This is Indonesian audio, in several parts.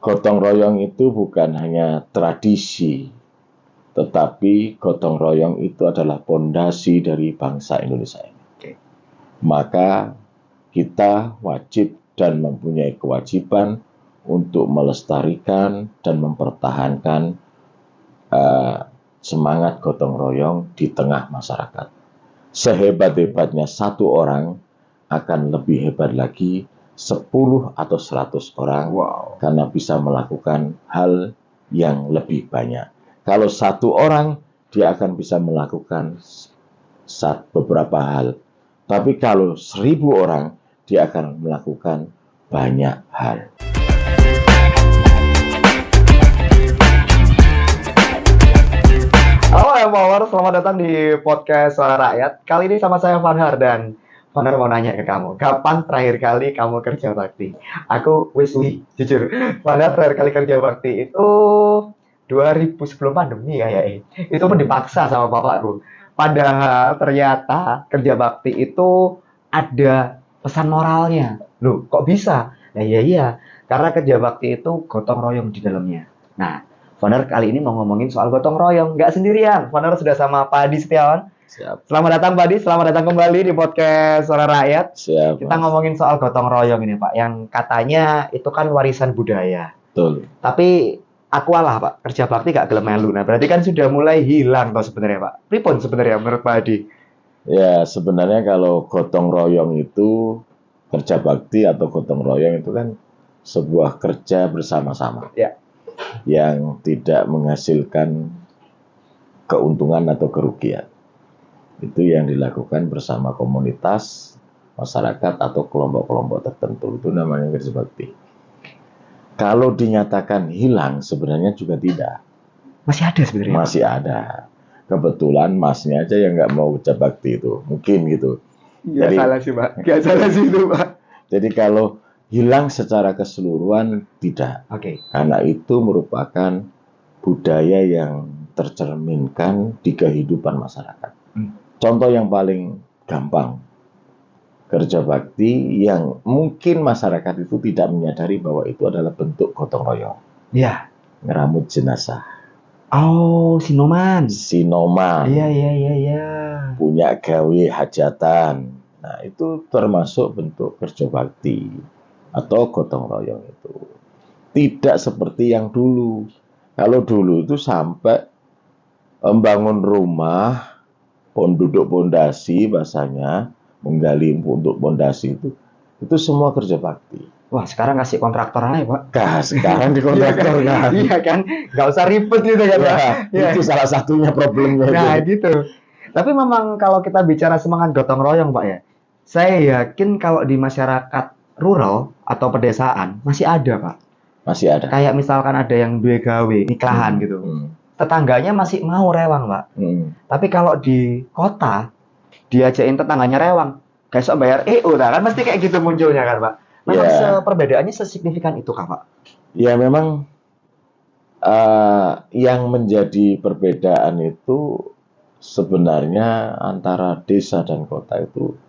gotong royong itu bukan hanya tradisi, tetapi gotong royong itu adalah pondasi dari bangsa Indonesia ini. Maka kita wajib dan mempunyai kewajiban untuk melestarikan dan mempertahankan semangat gotong royong di tengah masyarakat. Sehebat-hebatnya satu orang akan lebih hebat lagi 10 atau 100 orang karena bisa melakukan hal yang lebih banyak. Kalau satu orang, dia akan bisa melakukan beberapa hal. Tapi kalau 1000 orang, dia akan melakukan banyak hal. Halo Empower, selamat datang di podcast Suara Rakyat. Kali ini sama saya Fanhar dan Fanhar mau nanya ke kamu, kapan terakhir kali kamu kerja bakti? Aku jujur, Fanhar terakhir kali kerja bakti itu 2000 sebelum pandemi kayaknya. Itu pun dipaksa sama bapakku. Padahal ternyata kerja bakti itu ada pesan moralnya. Loh, kok bisa? Nah, iya, karena kerja bakti itu gotong royong di dalamnya. Nah, Fanhar kali ini mau ngomongin soal gotong royong, nggak sendirian. Fanhar sudah sama Pak Adi Setiawan. Siap. Selamat datang Pak Adi, selamat datang kembali di podcast Suara Rakyat. Siap. Kita ngomongin soal gotong royong ini Pak, yang katanya itu kan warisan budaya. Betul. Tapi aku alah Pak, kerja bakti gak gelem melu. Nah, berarti kan sudah mulai hilang toh sebenarnya Pak. Pripun sebenarnya menurut Pak Adi? Ya, sebenarnya kalau gotong royong itu, kerja bakti atau gotong royong itu kan sebuah kerja bersama-sama. Ya. Yang tidak menghasilkan keuntungan atau kerugian. Itu yang dilakukan bersama komunitas, masyarakat atau kelompok-kelompok tertentu. Itu namanya kerja bakti. Kalau dinyatakan hilang, sebenarnya juga tidak. Masih ada sebenarnya? Masih ada. Kebetulan masnya aja yang nggak mau kerja bakti itu. Mungkin gitu. Nggak salah sih Pak. Nggak salah sih itu Pak. Jadi kalau hilang secara keseluruhan tidak. Oke. Karena itu merupakan budaya yang tercerminkan di kehidupan masyarakat. Contoh yang paling gampang, kerja bakti yang mungkin masyarakat itu tidak menyadari bahwa itu adalah bentuk gotong royong. Iya. Ngeramut jenazah. Oh, sinoman. Sinoman. Iya. Punya gawe hajatan. Nah, itu termasuk bentuk kerja bakti atau gotong royong itu. Tidak seperti yang dulu. Kalau dulu itu sampai membangun rumah, duduk pondasi bahasanya, menggali untuk pondasi itu semua kerja bakti. Wah, sekarang kasih kontraktor aja, Pak. Sekarang di kontraktor kan. Iya kan, nggak usah ribet gitu kan, Pak. Ya, itu salah satunya problemnya. Nah, gitu. Tapi memang kalau kita bicara semangat gotong royong, Pak ya, saya yakin kalau di masyarakat rural atau pedesaan masih ada, Pak. Masih ada. Kayak misalkan ada yang duwe gawe, nikahan gitu. Tetangganya masih mau rewang, Pak. Tapi kalau di kota, diajakin tetangganya rewang, guys, bayar EO, kan mesti kayak gitu munculnya kan, Pak. Memang perbedaannya sesignifikan itu, Kak, Pak? Ya, memang yang menjadi perbedaan itu sebenarnya antara desa dan kota itu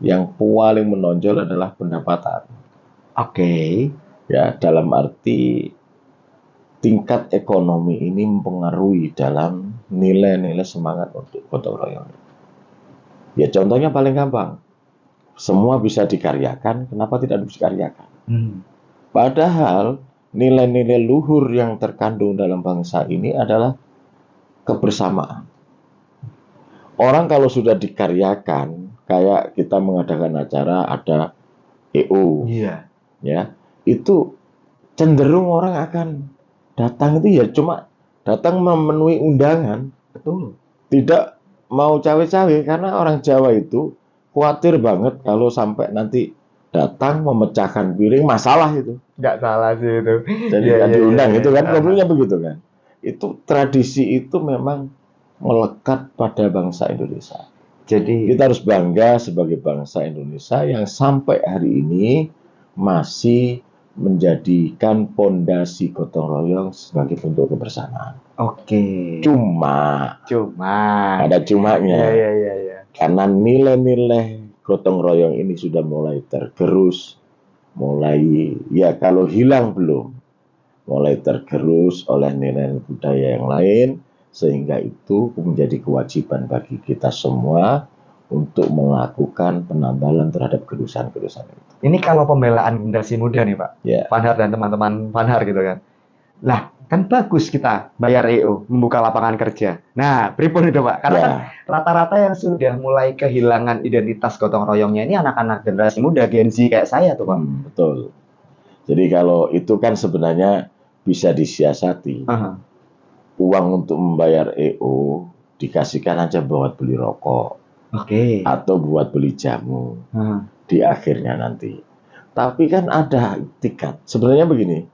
yang paling menonjol adalah pendapatan. Oke. Ya, dalam arti tingkat ekonomi ini mempengaruhi dalam nilai-nilai semangat untuk gotong royong. Ya, contohnya paling gampang. Semua bisa dikaryakan, kenapa tidak dikaryakan? Padahal nilai-nilai luhur yang terkandung dalam bangsa ini adalah kebersamaan. Orang kalau sudah dikaryakan, kayak kita mengadakan acara ada EO, ya, itu cenderung orang akan datang itu ya cuma datang memenuhi undangan, betul. Tidak mau cawe-cawe karena orang Jawa itu khawatir banget kalau sampai nanti datang memecahkan piring, masalah itu. Nggak salah sih itu. Jadi diundang itu kan problemnya begitu kan. Itu tradisi itu memang melekat pada bangsa Indonesia. Jadi kita harus bangga sebagai bangsa Indonesia yang sampai hari ini masih menjadikan pondasi gotong royong sebagai bentuk kebersamaan. Oke. Cuma ada cumanya. Iya. Karena nilai-nilai gotong royong ini sudah mulai tergerus, mulai ya kalau hilang belum, mulai tergerus oleh nilai budaya yang lain, sehingga itu menjadi kewajiban bagi kita semua untuk melakukan penambalan terhadap kedusan-kedusan itu. Ini kalau pembelaan generasi muda nih Pak, Ya, Vanhar dan teman-teman Vanhar gitu kan. Lah, kan bagus kita bayar EO, membuka lapangan kerja. Nah, pripun itu Pak? Karena kan ya, rata-rata yang sudah mulai kehilangan identitas gotong royongnya ini anak-anak generasi muda, Gen Z kayak saya tuh Pak. betul. Jadi kalau itu kan sebenarnya bisa disiasati. Aha, Uang untuk membayar EO dikasihkan aja buat beli rokok oke. atau buat beli jamu Aha. di akhirnya nanti. Tapi kan ada tiket. Sebenarnya begini,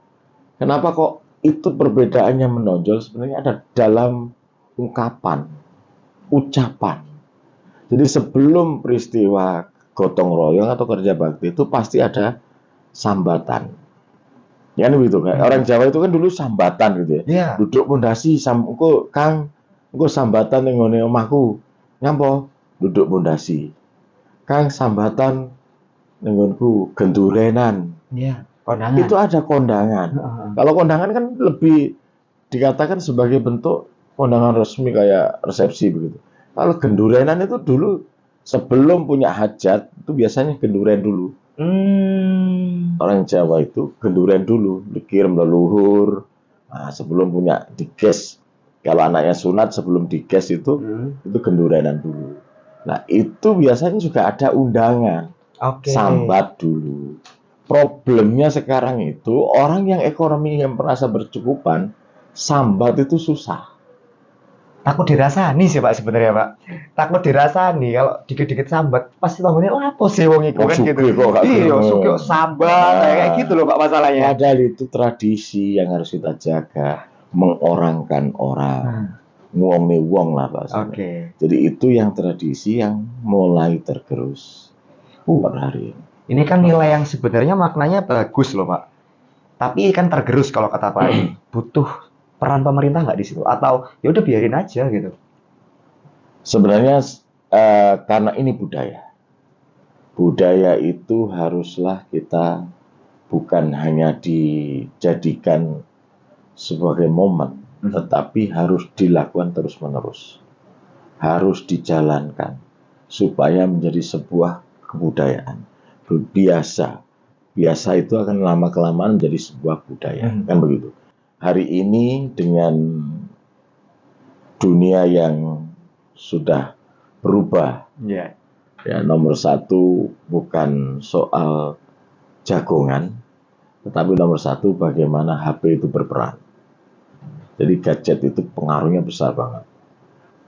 kenapa kok itu perbedaannya menonjol? Sebenarnya ada dalam ungkapan, ucapan. Jadi sebelum peristiwa gotong royong atau kerja bakti itu pasti ada sambatan. Ya kan begitu kan. Orang Jawa itu kan dulu sambatan gitu ya. Iya. Duduk pondasi engko Kang, engko sambatan ning ngene omahku. Nyampo duduk pondasi. Kang sambatan ning nggonku gendurenan. Iya, kondangan. Itu ada kondangan. Heeh. Kalau kondangan kan lebih dikatakan sebagai bentuk kondangan resmi kayak resepsi begitu. Kalau gendurenan itu dulu sebelum punya hajat itu biasanya genduren dulu. Orang Jawa itu genduren dulu, dikirim leluhur. Nah, sebelum punya diges. Kalau anaknya sunat sebelum diges itu gendurenan dulu. Nah, itu biasanya juga ada undangan. Oke. Sambat dulu. Problemnya sekarang itu orang yang ekonomi yang merasa bercukupan, sambat itu susah. Takut dirasani sih Pak sebenarnya Pak. Takut dirasani kalau dikit-dikit sambat pasti bangunnya apa sih wong iku kan gitu. Iya, sugih sambat kayak gitu loh Pak masalahnya. Padahal itu tradisi yang harus kita jaga, mengorangkan orang. Nguongi wong lah bahasanya. Oke. Jadi itu yang tradisi yang mulai tergerus per hari ini. Ini kan nilai yang sebenarnya maknanya bagus loh Pak. Tapi kan tergerus kalau kata Pak. Butuh peran pemerintah nggak di situ? Atau ya udah biarin aja gitu? Sebenarnya karena ini budaya. Budaya itu haruslah kita bukan hanya dijadikan sebagai momen, tetapi harus dilakukan terus-menerus. Harus dijalankan supaya menjadi sebuah kebudayaan. Biasa. Biasa itu akan lama-kelamaan menjadi sebuah budaya. Kan begitu. Hari ini dengan dunia yang sudah berubah. Ya. Ya, nomor satu bukan soal jagongan, tetapi nomor satu bagaimana HP itu berperan. Jadi gadget itu pengaruhnya besar banget.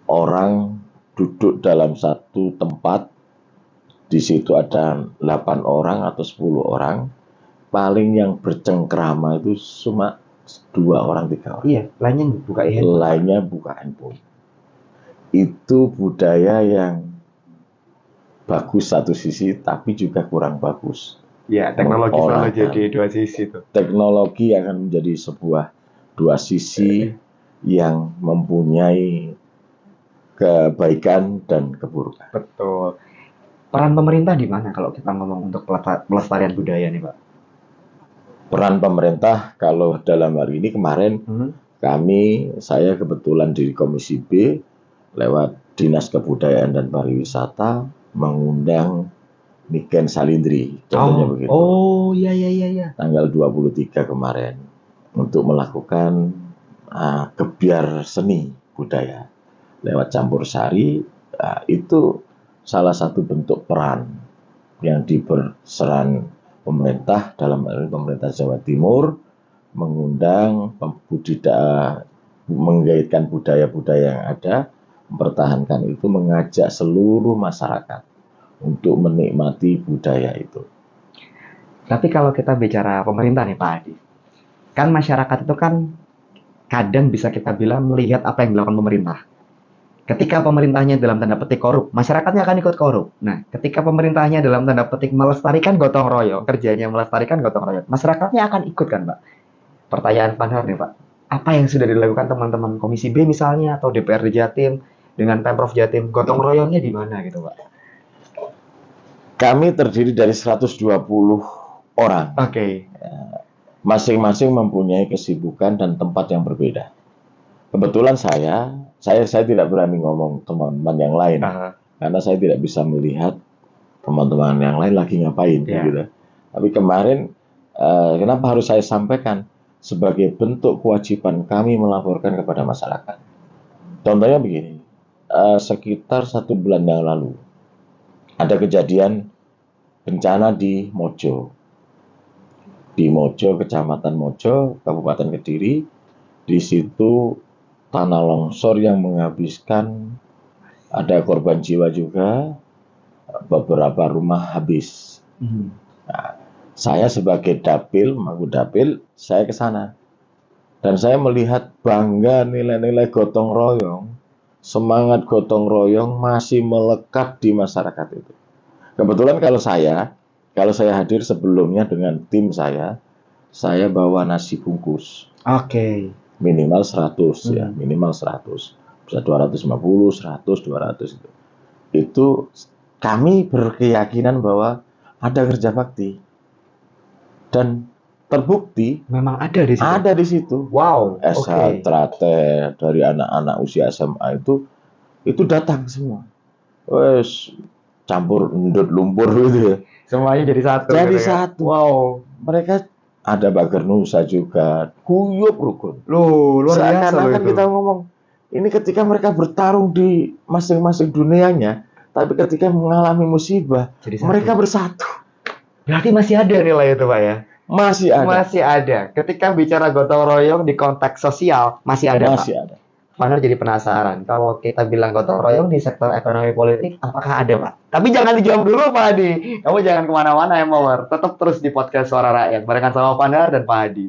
Orang duduk dalam satu tempat, di situ ada 8 orang atau 10 orang, paling yang bercengkrama itu cuma 2 orang, 3 orang. Iya, lainnya buka handphone. Itu budaya yang bagus satu sisi, tapi juga kurang bagus. Ya, teknologi selalu jadi dua sisi tuh. Teknologi akan menjadi sebuah dua sisi yang mempunyai kebaikan dan keburukan. Betul. Peran pemerintah di mana kalau kita ngomong untuk pelestarian budaya nih Pak? Peran pemerintah kalau dalam hari ini kemarin saya kebetulan di Komisi B lewat Dinas Kebudayaan dan Pariwisata mengundang Niken Salindri, contohnya begitu. Oh, iya. Tanggal 23 kemarin untuk melakukan gebyar seni budaya lewat campur sari. Itu salah satu bentuk peran yang diberseran pemerintah, dalam hal ini pemerintah Jawa Timur, mengundang menggaitkan budaya-budaya yang ada, mempertahankan itu, mengajak seluruh masyarakat untuk menikmati budaya itu. Tapi kalau kita bicara pemerintah nih Pak Adi, kan masyarakat itu kan kadang bisa kita bilang melihat apa yang dilakukan pemerintah. Ketika pemerintahnya dalam tanda petik korup, masyarakatnya akan ikut korup. Nah, ketika pemerintahnya dalam tanda petik melestarikan gotong royong, kerjanya melestarikan gotong royong, masyarakatnya akan ikut kan Pak? Pertanyaan Vanhar nih Pak, apa yang sudah dilakukan teman-teman Komisi B misalnya, atau DPRD Jatim, dengan Pemprov Jatim, gotong royongnya di mana gitu Pak? Kami terdiri dari 120 orang. Oke. masing-masing mempunyai kesibukan dan tempat yang berbeda. Kebetulan saya tidak berani ngomong teman-teman yang lain karena saya tidak bisa melihat teman-teman yang lain lagi ngapain gitu. Tapi kemarin kenapa harus saya sampaikan sebagai bentuk kewajiban kami melaporkan kepada masyarakat. Contohnya begini, sekitar 1 bulan yang lalu ada kejadian bencana di Mojo. Di Mojo, Kecamatan Mojo, Kabupaten Kediri, di situ tanah longsor yang menghabiskan, ada korban jiwa juga, beberapa rumah habis. Nah, saya sebagai dapil, Mangku Dapil, saya ke sana. Dan saya melihat bangga nilai-nilai gotong royong, semangat gotong royong masih melekat di masyarakat itu. Kebetulan kalau saya hadir sebelumnya dengan tim saya bawa nasi bungkus. Minimal 100 ya, minimal 100. Bisa 250, 100, 200 itu. Itu kami berkeyakinan bahwa ada kerja bakti. Dan terbukti memang ada di situ. Ada di situ. Wow. SH Trate dari anak-anak usia SMA itu datang semua. Wes campur endut lumpur gitu ya. Semuanya jadi satu. Jadi gitu satu. Ya? Wow. Mereka ada Bagger Nusa juga, guyup rukun. Loh, luar biasa Seakan-akan kita ngomong, ini ketika mereka bertarung di masing-masing dunianya, tapi ketika mengalami musibah, mereka bersatu. Berarti masih ada nilai itu, Pak ya? Masih ada. Masih ada. Ketika bicara gotong royong di konteks sosial, masih ada, Masih Pak? ada. Mana jadi penasaran, kalau kita bilang gotong royong di sektor ekonomi politik, apakah ada, Pak? Tapi jangan dijawab dulu, Pak Hadi. Kamu jangan kemana-mana ya, Mawar. Tetap terus di podcast Suara Rakyat, barengan sama Pandar dan Pak Hadi.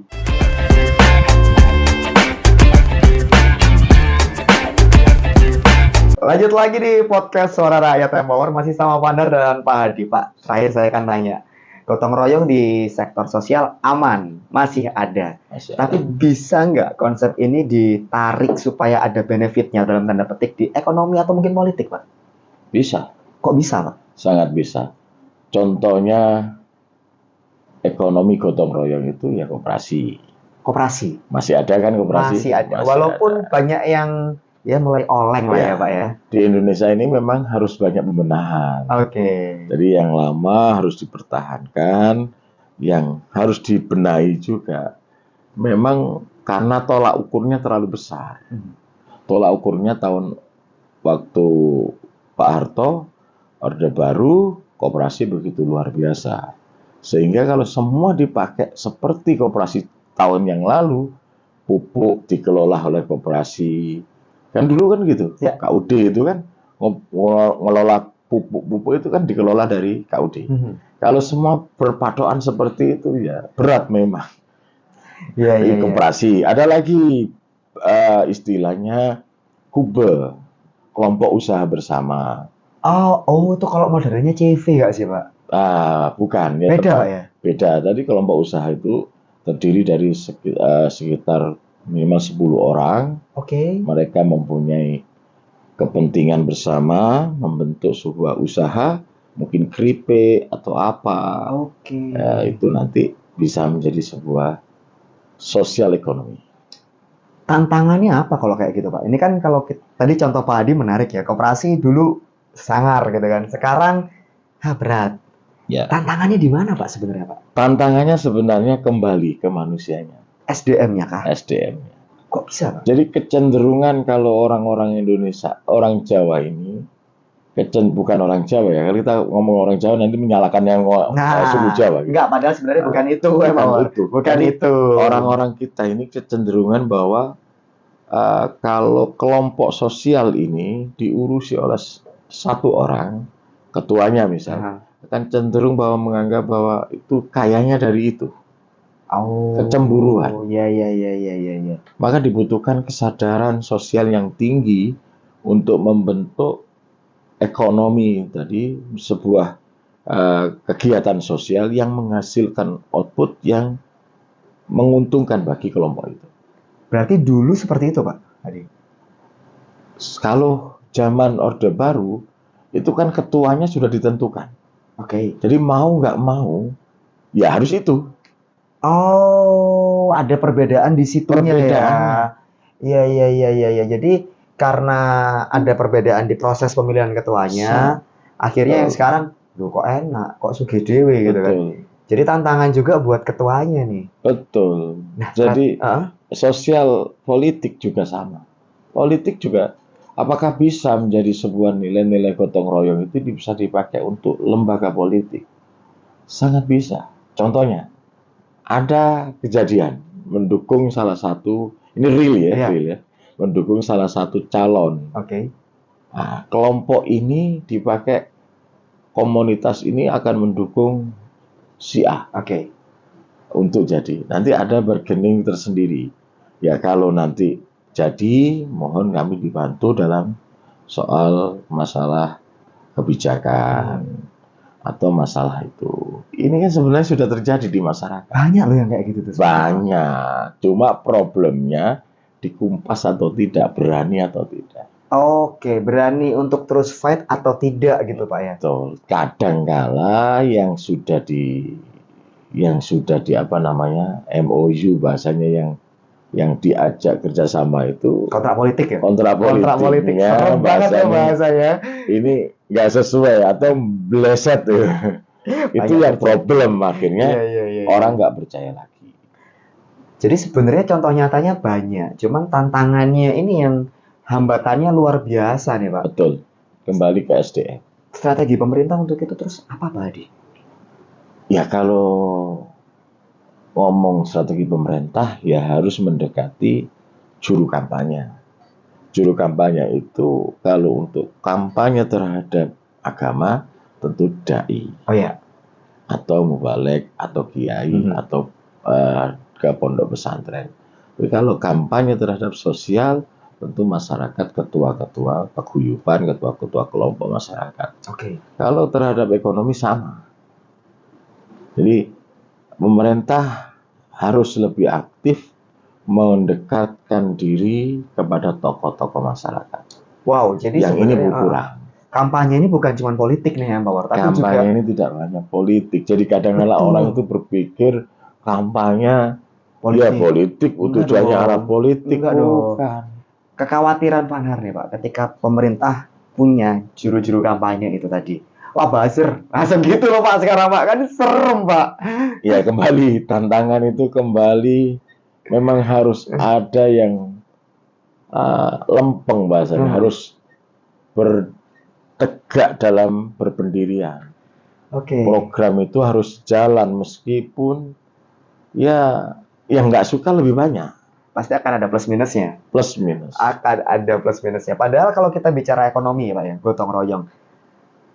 Lanjut lagi di podcast Suara Rakyat Empower, masih sama Pandar dan Pak Hadi. Pak, terakhir saya akan tanya, gotong royong di sektor sosial aman, masih ada. Tapi bisa nggak konsep ini ditarik supaya ada benefitnya dalam tanda petik di ekonomi atau mungkin politik, Pak? Bisa. Kok bisa, Pak? Sangat bisa. Contohnya ekonomi gotong royong itu ya koperasi. Koperasi? Masih ada kan koperasi? Masih ada. Walaupun banyak yang ya mulai oleng lah ya, Pak ya. Di Indonesia ini memang harus banyak pembenahan. Jadi yang lama harus dipertahankan, yang harus dibenahi juga. Memang karena tolak ukurnya terlalu besar. Tolak ukurnya waktu Pak Harto, Orde Baru, koperasi begitu luar biasa. Sehingga kalau semua dipakai seperti koperasi tahun yang lalu, pupuk dikelola oleh koperasi. Kan dulu kan gitu, ya. KUD itu kan ngelola pupuk itu kan dikelola dari KUD. Kalau semua berpatokan seperti itu ya berat memang. Koperasi. Ada lagi istilahnya KUBE, kelompok usaha bersama. Oh itu kalau modernnya CV nggak sih, Pak? Bukan ya. Beda ya. Beda. Tadi kelompok usaha itu terdiri dari sekitar minimal 10 orang. Mereka mempunyai kepentingan bersama, membentuk sebuah usaha, mungkin keripik atau apa. Itu nanti bisa menjadi sebuah sosial ekonomi. Tantangannya apa kalau kayak gitu, Pak? Ini kan kalau tadi contoh Pak Hadi menarik ya, koperasi dulu sangar gitu kan, sekarang berat. Ya. Tantangannya di mana, Pak, sebenarnya, Pak? Tantangannya sebenarnya kembali ke manusianya. SDM-nya kah? SDM-nya. Kok bisa, Pak? Jadi kecenderungan kalau orang-orang Indonesia, orang Jawa ini, bukan orang Jawa ya, kalau kita ngomong orang Jawa nanti menyalahkan yang suku Jawa. Gitu. Enggak, padahal sebenarnya bukan itu. Bukan itu. Orang-orang kita ini kecenderungan bahwa kalau kelompok sosial ini diurusi oleh satu orang, ketuanya misalnya, akan cenderung bahwa menganggap bahwa itu kayanya dari itu. Kecemburuan. Iya. Maka dibutuhkan kesadaran sosial yang tinggi untuk membentuk ekonomi tadi, sebuah kegiatan sosial yang menghasilkan output yang menguntungkan bagi kelompok itu. Berarti dulu seperti itu, Pak Hadi? Kalau zaman Orde Baru itu kan ketuanya sudah ditentukan. Jadi mau nggak mau ya harus itu. ada perbedaan di situnya ya. Perbedaannya. Iya. Jadi karena ada perbedaan di proses pemilihan ketuanya, akhirnya yang Betul. sekarang, loh kok enak, kok sugih dewe gitu kan. Betul. Jadi tantangan juga buat ketuanya nih. Betul. Nah, Jadi Heeh. sosial politik juga sama. Politik juga apakah bisa menjadi sebuah nilai-nilai gotong royong itu bisa dipakai untuk lembaga politik? Sangat bisa. Contohnya, ada kejadian mendukung salah satu, ini real ya, Iya. real ya, mendukung salah satu calon. Oke. Nah, kelompok ini dipakai, komunitas ini akan mendukung si A Oke. untuk jadi. Nanti ada bargaining tersendiri. Ya kalau nanti jadi, mohon kami dibantu dalam soal masalah kebijakan atau masalah itu. Ini kan sebenarnya sudah terjadi di masyarakat. Banyak loh yang kayak gitu tuh. Banyak. Cuma problemnya dikumpas atau tidak, berani atau tidak. Oke, berani untuk terus fight atau tidak gitu Pak ya? Betul. Kadangkala yang sudah di apa namanya, MOU bahasanya, yang diajak kerjasama itu Kontrak politik ya? kontrak Kontrak politik. politiknya Serem banget ya bahasanya. ini nggak sesuai atau bleset itu Banyak yang terjadi. problem, akhirnya Iya. orang nggak percaya lagi. Jadi sebenarnya contoh nyatanya banyak, cuman tantangannya ini yang hambatannya luar biasa nih Pak. Betul. Kembali ke SDM. Strategi pemerintah untuk itu terus apa Pak Hadi? Ya kalau ngomong strategi pemerintah ya harus mendekati juru kampanye. Juru kampanye itu kalau untuk kampanye terhadap agama tentu dai Oh ya, atau mubalek atau kiai atau ke pondok pesantren. Tapi kalau kampanye terhadap sosial tentu masyarakat, ketua-ketua paguyuban, ketua-ketua kelompok masyarakat. oke. Kalau terhadap ekonomi sama. Jadi pemerintah harus lebih aktif mendekatkan diri kepada tokoh-tokoh masyarakat. Wow, jadi Yang ini sebenarnya, kurang. kampanye ini bukan cuma politik nih ya Pak War, tapi juga Kampanye ini tidak hanya politik. Jadi kadang-kala Betul. orang itu berpikir kampanye politik. politik, Enggak tujuannya dong. arah politik. Enggak dong. Bukan. Kekhawatiran Panhar nih Pak, ketika pemerintah punya juru-juru kampanye itu tadi. Wah, buzzer. Langsung gitu loh Pak sekarang Pak, kan serem Pak. Ya kembali, tantangan itu kembali memang harus ada yang lempeng bahasanya, harus bertegak dalam berpendirian. Oke. Program itu harus jalan meskipun ya yang nggak suka lebih banyak, Pasti akan ada plus minusnya. plus minus. Akan ada plus minusnya. Padahal kalau kita bicara ekonomi ya Pak ya, gotong royong,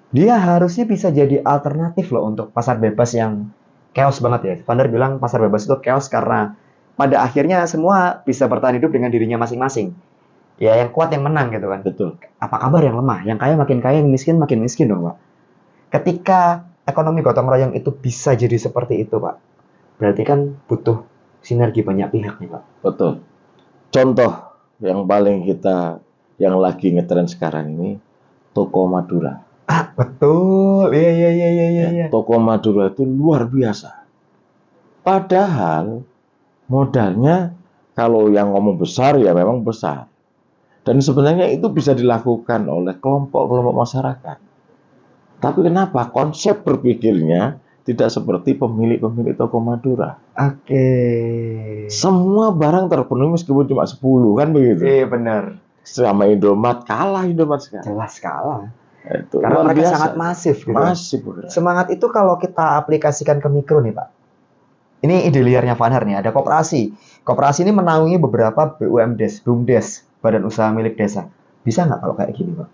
dia harusnya bisa jadi alternatif loh untuk pasar bebas yang chaos banget ya. Vander bilang pasar bebas itu chaos karena pada akhirnya semua bisa bertahan hidup dengan dirinya masing-masing. Ya yang kuat yang menang gitu kan. Betul. Apa kabar yang lemah? Yang kaya makin kaya, yang miskin makin miskin dong Pak. Ketika ekonomi gotong royong itu bisa jadi seperti itu Pak, berarti kan butuh sinergi banyak pihak nih Pak. Betul. Contoh yang paling yang lagi ngetren sekarang ini, Toko Madura. Betul. Iya. Toko Madura itu luar biasa. Padahal modalnya kalau yang ngomong besar ya memang besar. Dan sebenarnya itu bisa dilakukan oleh kelompok-kelompok masyarakat. Tapi kenapa konsep berpikirnya tidak seperti pemilik-pemilik Toko Madura? Oke. Semua barang terpenuhi meskipun cuma 10, kan begitu. Iya benar. Sama Indomaret, kalah Indomaret sekarang. Jelas kalah. Itu Karena luar mereka biasa. sangat masif gitu. Masif, benar. Semangat itu kalau kita aplikasikan ke mikro nih Pak. Ini ide liarnya Vanhar nih, ada koperasi. Koperasi ini menaungi beberapa BUMDes, BUMDes, Badan Usaha Milik Desa. Bisa nggak kalau kayak gini Pak?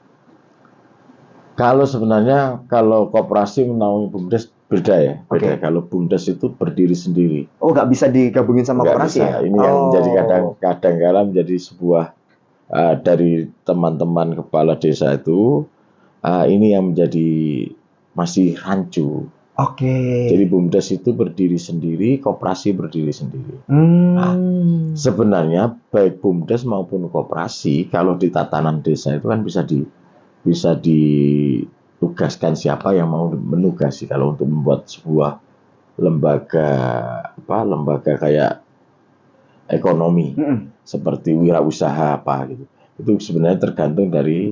Kalau sebenarnya kalau koperasi menaungi BUMDes beda ya. Beda. Oke. Kalau BUMDes itu berdiri sendiri. Oh nggak bisa digabungin sama Nggak koperasi bisa. ya? Ini yang menjadi kadang-kala menjadi sebuah dari teman-teman kepala desa itu, ini yang menjadi masih rancu. Oke. Jadi BUMDes itu berdiri sendiri, koperasi berdiri sendiri. Sebenarnya baik BUMDes maupun koperasi kalau di tatanan desa itu kan bisa ditugaskan siapa yang mau menugasi. Kalau untuk membuat sebuah lembaga kayak ekonomi, seperti wirausaha apa gitu. Itu sebenarnya tergantung dari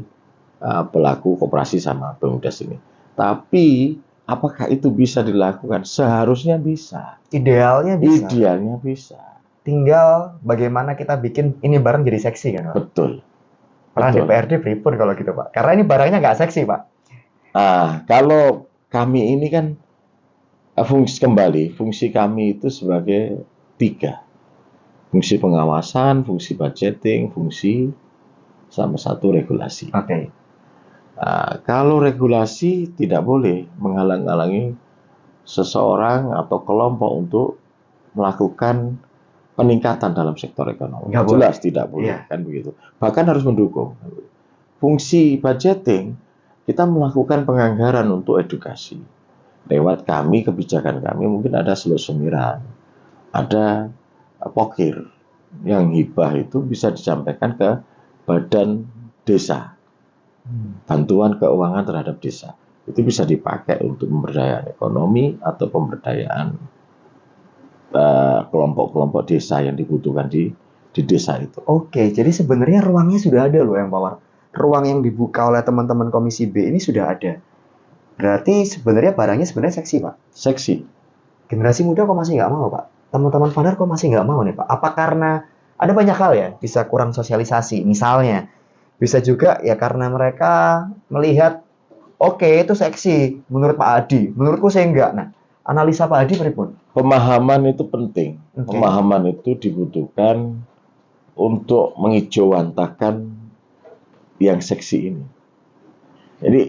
pelaku koperasi sama BUMDes ini. Tapi apakah itu bisa dilakukan? Seharusnya bisa. Idealnya bisa. Idealnya bisa. Tinggal bagaimana kita bikin ini barang jadi seksi kan, Pak? Betul. Peran Betul. DPRD pripun kalau gitu, Pak? Karena ini barangnya nggak seksi, Pak. Kalau kami ini kan fungsi kami itu sebagai 3. Fungsi pengawasan, fungsi budgeting, fungsi sama 1 regulasi. Oke. Kalau regulasi tidak boleh menghalang-halangi seseorang atau kelompok untuk melakukan peningkatan dalam sektor ekonomi. Nggak Jelas boleh. tidak boleh, Iya. kan begitu. Bahkan harus mendukung. Fungsi budgeting, kita melakukan penganggaran untuk edukasi. Lewat kami, kebijakan kami, mungkin ada selus-semiran, ada pokir, yang hibah itu bisa disampaikan ke badan desa. Bantuan keuangan terhadap desa. Itu bisa dipakai untuk pemberdayaan ekonomi atau pemberdayaan kelompok-kelompok desa yang dibutuhkan di desa itu. Oke, jadi sebenarnya ruangnya sudah ada loh yang Power. Ruang yang dibuka oleh teman-teman Komisi B ini sudah ada. Berarti sebenarnya barangnya sebenarnya seksi, Pak. Seksi. Generasi muda kok masih nggak mau, Pak? Teman-teman Vanar kok masih nggak mau nih, Pak? Apa karena ada banyak hal ya, bisa kurang sosialisasi, misalnya. Bisa juga ya karena mereka melihat, oke, itu seksi menurut Pak Adi, menurutku saya enggak. Nah, analisa Pak Adi pripun? Pemahaman itu penting. Oke. Pemahaman itu dibutuhkan untuk mengejauhantakan yang seksi ini. Jadi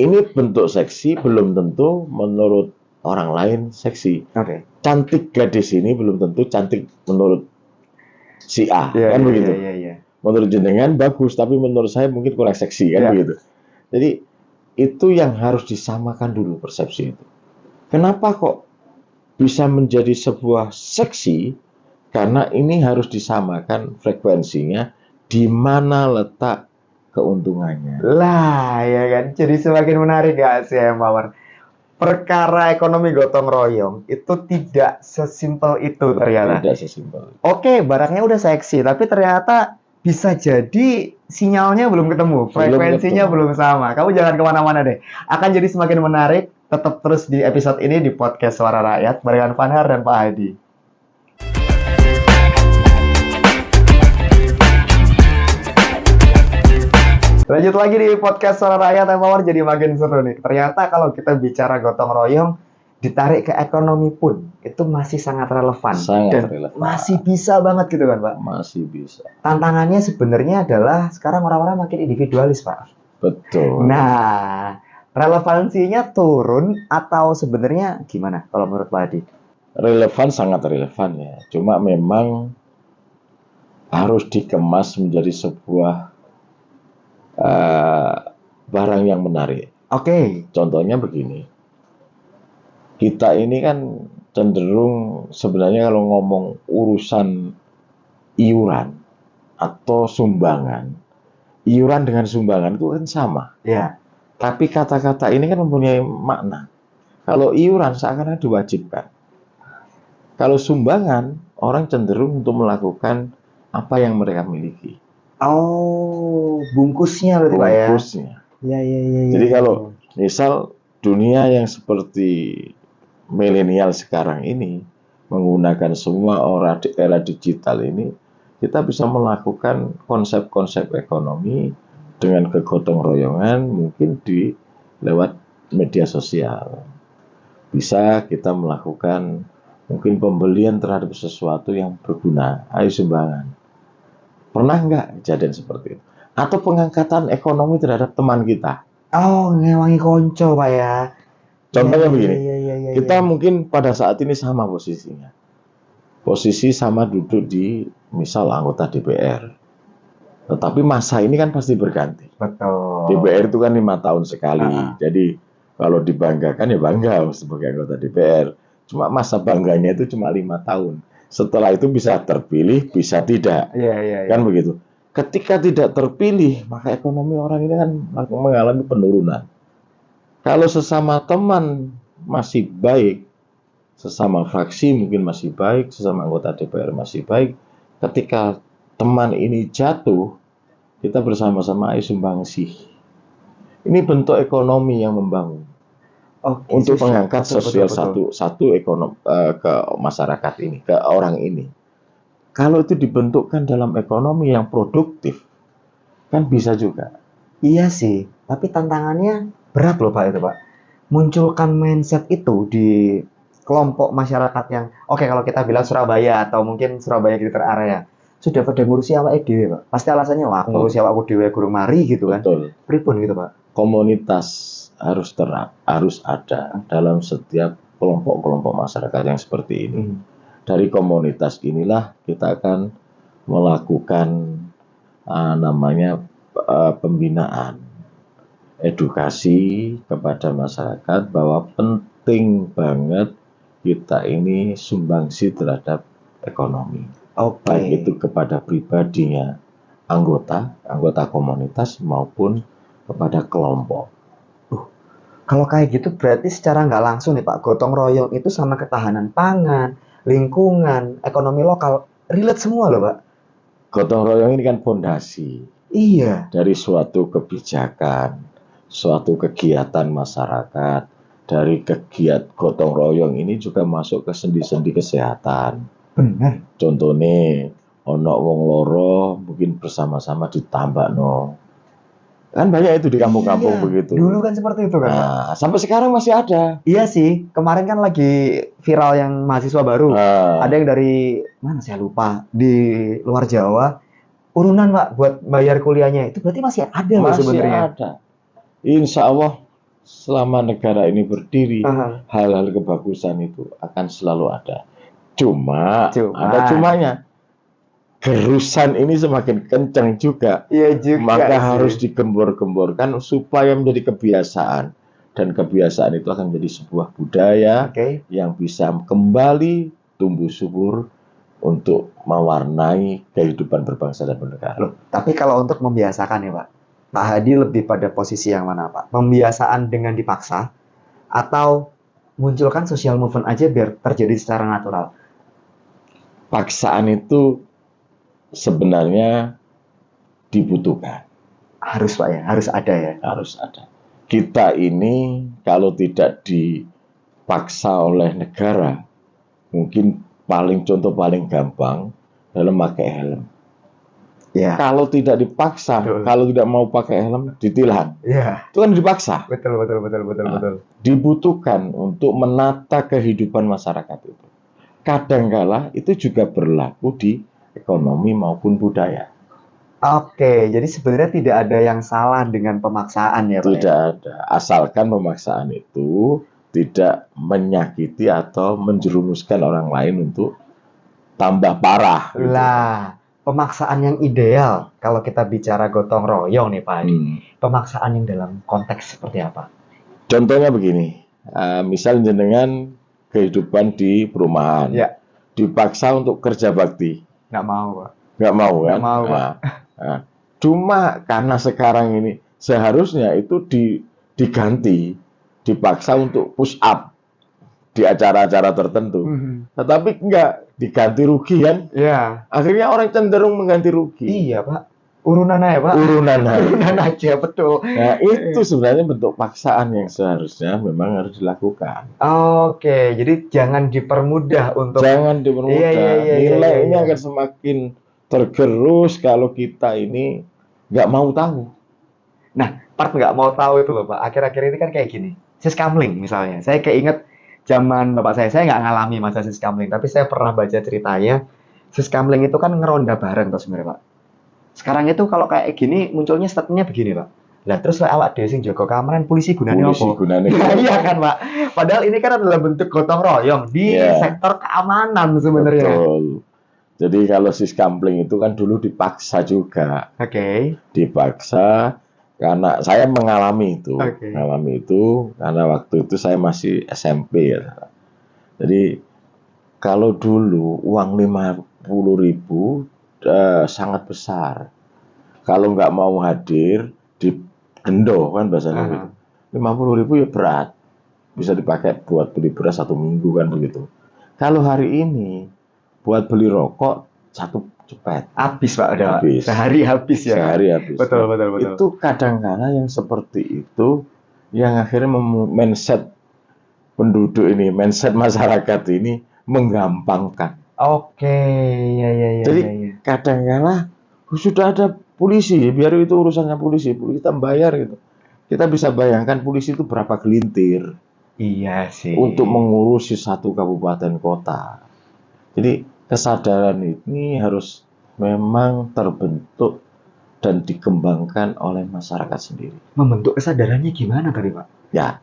ini bentuk seksi belum tentu menurut orang lain seksi. Oke. Cantik gadis ini belum tentu cantik menurut si A, Iya, kan iya, begitu. iya, iya. Menurut jenengan bagus, tapi menurut saya mungkin kurang seksi, kan Ya. begitu. Jadi itu yang harus disamakan dulu persepsi itu. Kenapa kok bisa menjadi sebuah seksi? Karena ini harus disamakan frekuensinya, di mana letak keuntungannya. Lah, ya kan. Jadi semakin menarik gak sih, Power? Perkara ekonomi gotong royong itu tidak sesimpel itu ternyata. Tidak sesimpel. Oke, barangnya udah seksi, tapi ternyata bisa jadi sinyalnya belum ketemu, frekuensinya belum sama. Kamu jangan kemana-mana deh. Akan jadi semakin menarik. Tetap terus di episode ini di podcast Suara Rakyat barengan Vanhar dan Pak Hadi. Lanjut lagi di podcast Suara Rakyat yang Power, jadi makin seru nih. Ternyata kalau kita bicara gotong royong, ditarik ke ekonomi pun itu masih sangat relevan. Sangat dan relevan. masih bisa banget gitu kan, Pak? Masih bisa. Tantangannya sebenarnya adalah sekarang orang-orang makin individualis, Pak. Betul. Nah, relevansinya turun atau sebenarnya gimana kalau menurut Pak Hadi? Relevan, sangat relevan ya. Cuma memang harus dikemas menjadi sebuah barang yang menarik. Oke. Contohnya begini. Kita ini kan cenderung sebenarnya kalau ngomong urusan iuran atau sumbangan, iuran dengan sumbangan itu kan sama. Ya. Tapi kata-kata ini kan mempunyai makna. Kalau iuran seakan-akan diwajibkan. Kalau sumbangan, orang cenderung untuk melakukan apa yang mereka miliki. Oh, bungkusnya berarti, Pak ya? Bungkusnya. Ya. Jadi kalau misal dunia yang seperti milenial sekarang ini menggunakan semua era digital ini, kita bisa melakukan konsep-konsep ekonomi dengan kegotong royongan mungkin lewat media sosial. Bisa kita melakukan mungkin pembelian terhadap sesuatu yang berguna, ayo sumbangan. Pernah nggak kejadian seperti itu? Atau pengangkatan ekonomi terhadap teman kita? Oh, ngewangi konco, Pak ya. Contohnya begini, Iya. kita mungkin pada saat ini sama posisinya. Posisi sama duduk di misal anggota DPR. Tetapi masa ini kan pasti berganti. Betul. DPR itu kan 5 tahun sekali. Jadi kalau dibanggakan ya bangga sebagai anggota DPR. Cuma masa bangganya itu cuma 5 tahun. Setelah itu bisa terpilih, bisa tidak. Iya. Kan begitu. Ketika tidak terpilih, maka ekonomi orang ini kan mengalami penurunan. Kalau sesama teman masih baik, sesama fraksi mungkin masih baik, sesama anggota DPR masih baik, ketika teman ini jatuh, kita bersama-sama ayo sumbangsi. Ini bentuk ekonomi yang membangun Oke, untuk sosial. mengangkat Betul, betul, sosial betul. satu ekonomi ke masyarakat ini, ke orang ini. Kalau itu dibentukkan dalam ekonomi yang produktif, kan bisa juga. Iya sih, tapi tantangannya berat loh Pak itu Pak. Munculkan mindset itu di kelompok masyarakat yang, oke kalau kita bilang Surabaya atau mungkin Surabaya Greater Area, sudah pada ngurusi awake dhewe Pak. Pasti alasannya, wah aku ngurusi awakku dhewe gurung mari gitu kan. Betul. Pripun gitu Pak. Komunitas harus ada dalam setiap kelompok-kelompok masyarakat yang seperti ini. Dari komunitas inilah kita akan melakukan pembinaan, edukasi kepada masyarakat bahwa penting banget kita ini sumbangsi terhadap ekonomi. Oke. Baik itu kepada pribadinya, anggota komunitas maupun kepada kelompok. Kalau kayak gitu berarti secara nggak langsung nih Pak, gotong royong itu sama ketahanan pangan, lingkungan, ekonomi lokal, relate semua loh Pak. Gotong royong ini kan fondasi Iya. dari suatu kebijakan, suatu kegiatan masyarakat. Dari kegiatan gotong royong ini juga masuk ke sendi-sendi kesehatan. Benar. Contohnya, ono wong loro mungkin bersama-sama ditambah no. Kan banyak itu di kampung-kampung Iya, begitu. dulu kan seperti itu kan Pak. Nah, sampai sekarang masih ada. Iya sih, kemarin kan lagi viral yang mahasiswa baru. Ada yang dari mana saya lupa, di luar Jawa, urunan Pak buat bayar kuliahnya. Itu berarti masih ada loh Masih sebenarnya. ada. Insya Allah selama negara ini berdiri, Aha. hal-hal kebagusan itu akan selalu ada. Cuma ada Cuma. cumanya. Gerusan ini semakin kencang juga. Iya juga Maka sih. harus digembor-gemborkan supaya menjadi kebiasaan. Dan kebiasaan itu akan menjadi sebuah budaya Oke. yang bisa kembali tumbuh subur untuk mewarnai kehidupan berbangsa dan bernegara. Loh, tapi kalau untuk membiasakan ya Pak, Pak Hadi lebih pada posisi yang mana Pak? Pembiasaan dengan dipaksa atau munculkan social movement aja biar terjadi secara natural? Paksaan itu sebenarnya dibutuhkan. Harus Pak ya, harus ada ya. Harus ada. Kita ini kalau tidak dipaksa oleh negara, mungkin contoh paling gampang dalam pakai helm. Ya. Kalau tidak dipaksa, Betul. kalau tidak mau pakai helm, ditilang. Iya. Itu kan dipaksa. Betul. Dibutuhkan untuk menata kehidupan masyarakat itu. Kadangkala itu juga berlaku di ekonomi maupun budaya. Oke, jadi sebenarnya tidak ada yang salah dengan pemaksaan ya Pak? Tidak ada. Asalkan pemaksaan itu tidak menyakiti atau menjerumuskan orang lain untuk tambah parah. Gitu. Lah, pemaksaan yang ideal kalau kita bicara gotong royong nih Pak Hadi. Pemaksaan yang dalam konteks seperti apa? Contohnya begini, misal jenengan kehidupan di perumahan, Ya. dipaksa untuk kerja bakti. Nggak mau Pak. Nggak mau kan? Nggak mau, Pak. Cuma karena sekarang ini seharusnya itu diganti, dipaksa untuk push up di acara-acara tertentu. Tetapi enggak, diganti rugi kan? Iya. Akhirnya orang cenderung mengganti rugi. Iya Pak. Urunan aja Pak. Urunan aja, betul. Nah, itu sebenarnya bentuk paksaan yang seharusnya memang harus dilakukan. Oke, jadi jangan dipermudah untuk. Jangan dipermudah. Iya, Nilai ini iya. akan semakin tergerus kalau kita ini nggak mau tahu. Nah, part nggak mau tahu itu loh Pak. Akhir-akhir ini kan kayak gini. Siskamling misalnya. Saya keinget zaman bapak saya nggak ngalami masa siskamling, tapi saya pernah baca ceritanya. Siskamling itu kan ngeronda bareng tuh sebenarnya Pak. Sekarang itu kalau kayak gini munculnya statementnya begini Pak. Lah terus awak dhewe sing jaga keamanan polisi gunanya apa? Polisi gunanya. Iya kan Pak. Padahal ini kan adalah bentuk gotong royong di sektor keamanan sebenarnya. Betul. Jadi kalau siskampling itu kan dulu dipaksa juga. Oke. Dipaksa karena saya mengalami itu. Oke. Mengalami itu karena waktu itu saya masih SMP ya. Jadi kalau dulu uang 50.000 sangat besar. Kalau nggak mau hadir digendo kan bahasanya gitu. 50.000 ya berat. Bisa dipakai buat beli beras 1 minggu kan begitu. Kalau hari ini buat beli rokok cepet. Habis Pak, udah Pak. Habis. Sehari habis ya. Sehari habis. Betul, betul, betul. Itu kadang-kala yang seperti itu yang akhirnya mindset penduduk ini, mindset masyarakat ini menggampangkan. Oke, ya. Jadi kadang-kala sudah ada polisi, biar itu urusannya polisi kita bayar gitu. Kita bisa bayangkan polisi itu berapa gelintir Iya sih. untuk mengurusi satu kabupaten kota. Jadi kesadaran ini harus memang terbentuk dan dikembangkan oleh masyarakat sendiri. Membentuk kesadarannya gimana tadi Pak? Ya,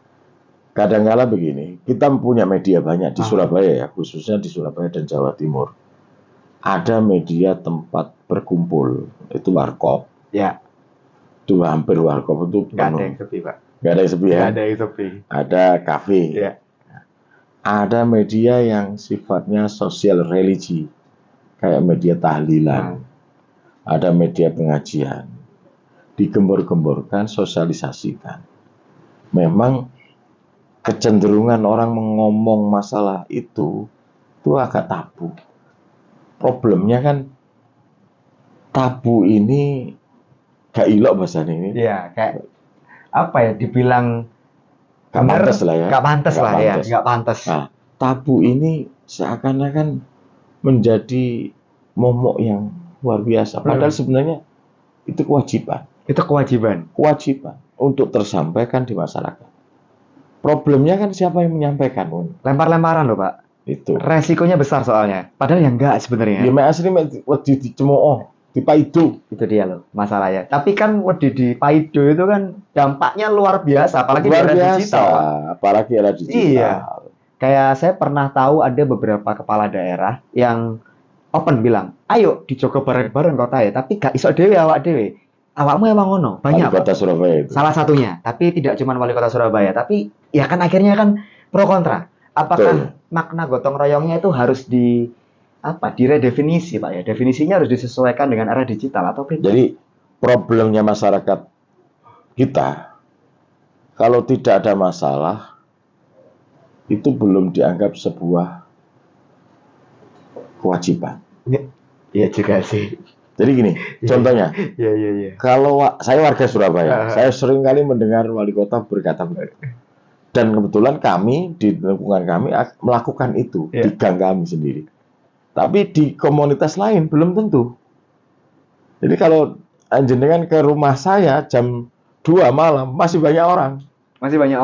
kadang-kala begini, kita punya media banyak di Surabaya ya, khususnya di Surabaya dan Jawa Timur. Ada media tempat berkumpul, itu warkop. Ya. Itu hampir warkop itu Nggak ada yang sepi Pak. Nggak ada yang sepi ya? Nggak ada yang sepi. Ada kafe. Ya. Ada media yang sifatnya sosial religi, kayak media tahlilan. Ada media pengajian. Digembor-gemborkan, sosialisasikan. Memang kecenderungan orang mengomong masalah itu agak tabu. Problemnya kan tabu ini gak ilok bahasanya ini. Iya, kayak apa ya, dibilang gak pantas lah ya. Gak pantas lah ya, gak pantas. Nah, tabu ini seakan-akan menjadi momok yang luar biasa. Padahal sebenarnya itu kewajiban. Itu kewajiban. Kewajiban untuk tersampaikan di masyarakat. Problemnya kan siapa yang menyampaikan? Lempar-lemparan loh Pak. Itu. Resikonya besar soalnya. Padahal yang enggak sebenarnya. Ya mek asli mek dicemooh, dipaido. Itu dia loh masalahnya. Tapi kan wedi di paido itu kan dampaknya luar biasa, apalagi luar di era biasa, digital. Pak. Apalagi era digital. Iya. Kayak saya pernah tahu ada beberapa kepala daerah yang open bilang, ayo dijogo bareng-bareng kota ya, tapi gak iso dewe awak dewe. Awakmu emang ngono, banyak. Wali kota Surabaya itu. Salah satunya, tapi tidak cuma wali kota Surabaya, tapi ya kan akhirnya kan pro kontra. Apakah makna gotong royongnya itu harus diredefinisi Pak ya? Definisinya harus disesuaikan dengan era digital atau beda? Jadi problemnya masyarakat kita, kalau tidak ada masalah, itu belum dianggap sebuah kewajiban. Iya juga sih. Jadi gini, contohnya, Iya. kalau saya warga Surabaya, saya sering kali mendengar wali kota berkata begitu. Dan kebetulan kami di lingkungan kami melakukan itu di gang kami sendiri. Tapi di komunitas lain belum tentu. Jadi kalau jenengan ke rumah saya jam 2 malam masih banyak orang. Masih banyak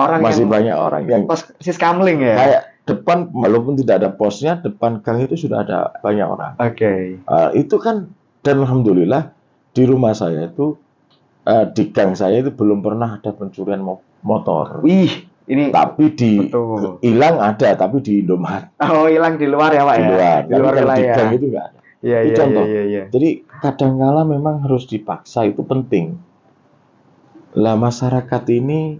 orang yang pos siskamling ya. Kayak depan, walaupun tidak ada posnya, depan gang itu sudah ada banyak orang. Oke. Itu kan, dan alhamdulillah di rumah saya itu di gang saya itu belum pernah ada pencurian motor. Wih, ini tapi hilang ada, tapi di Indomaret. Oh, hilang di luar ya Pak ya? Di luar wilayah. Di gang itu nggak ada. Itu contoh. Iya. Jadi kadang-kala memang harus dipaksa, itu penting. Lah masyarakat ini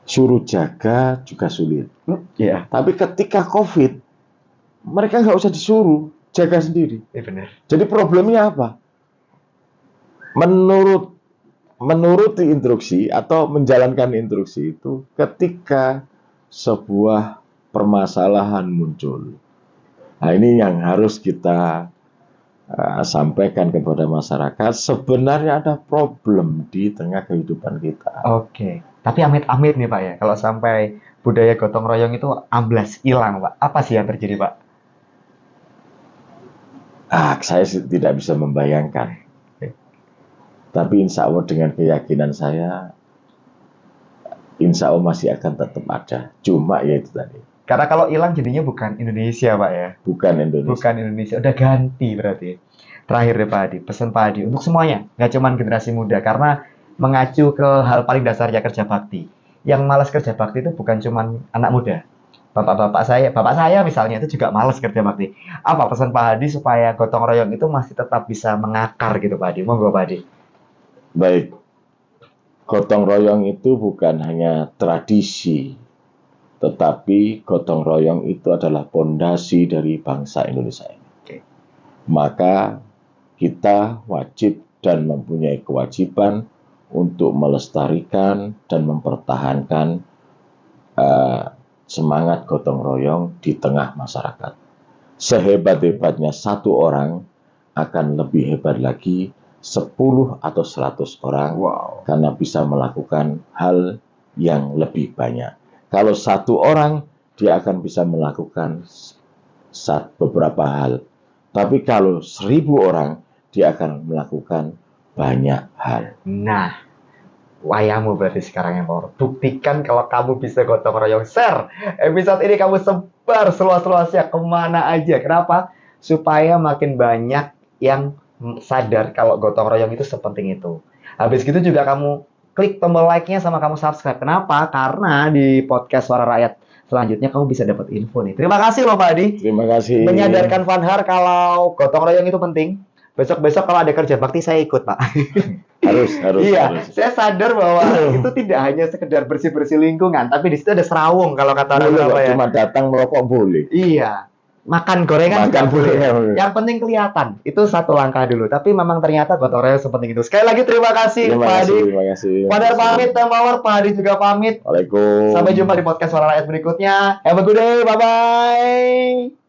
suruh jaga juga sulit. Iya. Tapi ketika COVID, mereka nggak usah disuruh, jaga sendiri. Iya benar. Jadi problemnya apa? Menuruti instruksi atau menjalankan instruksi itu ketika sebuah permasalahan muncul. Nah, ini yang harus kita sampaikan kepada masyarakat. Sebenarnya ada problem di tengah kehidupan kita. Oke. Tapi amit-amit nih Pak ya, kalau sampai budaya gotong royong itu amblas, hilang Pak. Apa sih yang terjadi Pak? Saya tidak bisa membayangkan. Tapi insya Allah dengan keyakinan saya, insya Allah masih akan tetap ada. Cuma ya itu tadi. Karena kalau hilang jadinya bukan Indonesia Pak ya. Bukan Indonesia. Udah ganti berarti. Terakhir deh Pak Adi, pesan Pak Adi untuk semuanya, nggak cuma generasi muda, karena mengacu ke hal paling dasarnya kerja bakti. Yang malas kerja bakti itu bukan cuma anak muda. Bapak saya misalnya itu juga malas kerja bakti. Apa pesan Pak Adi supaya gotong royong itu masih tetap bisa mengakar gitu Pak Adi? Monggo Pak Adi. Baik, gotong royong itu bukan hanya tradisi, tetapi gotong royong itu adalah pondasi dari bangsa Indonesia ini. Maka kita wajib dan mempunyai kewajiban untuk melestarikan dan mempertahankan semangat gotong royong di tengah masyarakat. Sehebat-hebatnya satu orang akan lebih hebat lagi 10 atau 100 orang Wow. karena bisa melakukan hal yang lebih banyak. Kalau satu orang, dia akan bisa melakukan beberapa hal. Tapi kalau 1000 orang, dia akan melakukan banyak hal. Nah, wayahmu berarti sekarang yang power. Buktikan kalau kamu bisa gotong royong. Share episode ini kamu sebar seluas-luasnya kemana aja. Kenapa? Supaya makin banyak yang sadar kalau gotong royong itu sepenting itu. Habis gitu juga kamu klik tombol like-nya sama kamu subscribe. Kenapa? Karena di podcast Suara Rakyat selanjutnya kamu bisa dapat info nih. Terima kasih loh Pak Adi. Terima kasih. Menyadarkan Vanhar kalau gotong royong itu penting. Besok-besok kalau ada kerja bakti saya ikut, Pak. Harus. Iya, saya sadar bahwa itu tidak hanya sekedar bersih-bersih lingkungan, tapi di situ ada serawung kalau kata orang Boleh, Jawa ya. cuma datang merokok boleh. Iya. Makan gorengan Makan juga boleh. boleh. Yang penting kelihatan. Itu satu langkah dulu. Tapi memang ternyata gotong royong sepenting itu. Sekali lagi terima kasih Pak Adi. Terima kasih. Padahal pamit, Temawar, Pak Adi juga pamit. Waalaikumsalam. Sampai jumpa di podcast Suara Rakyat berikutnya. Have a good day. Bye-bye.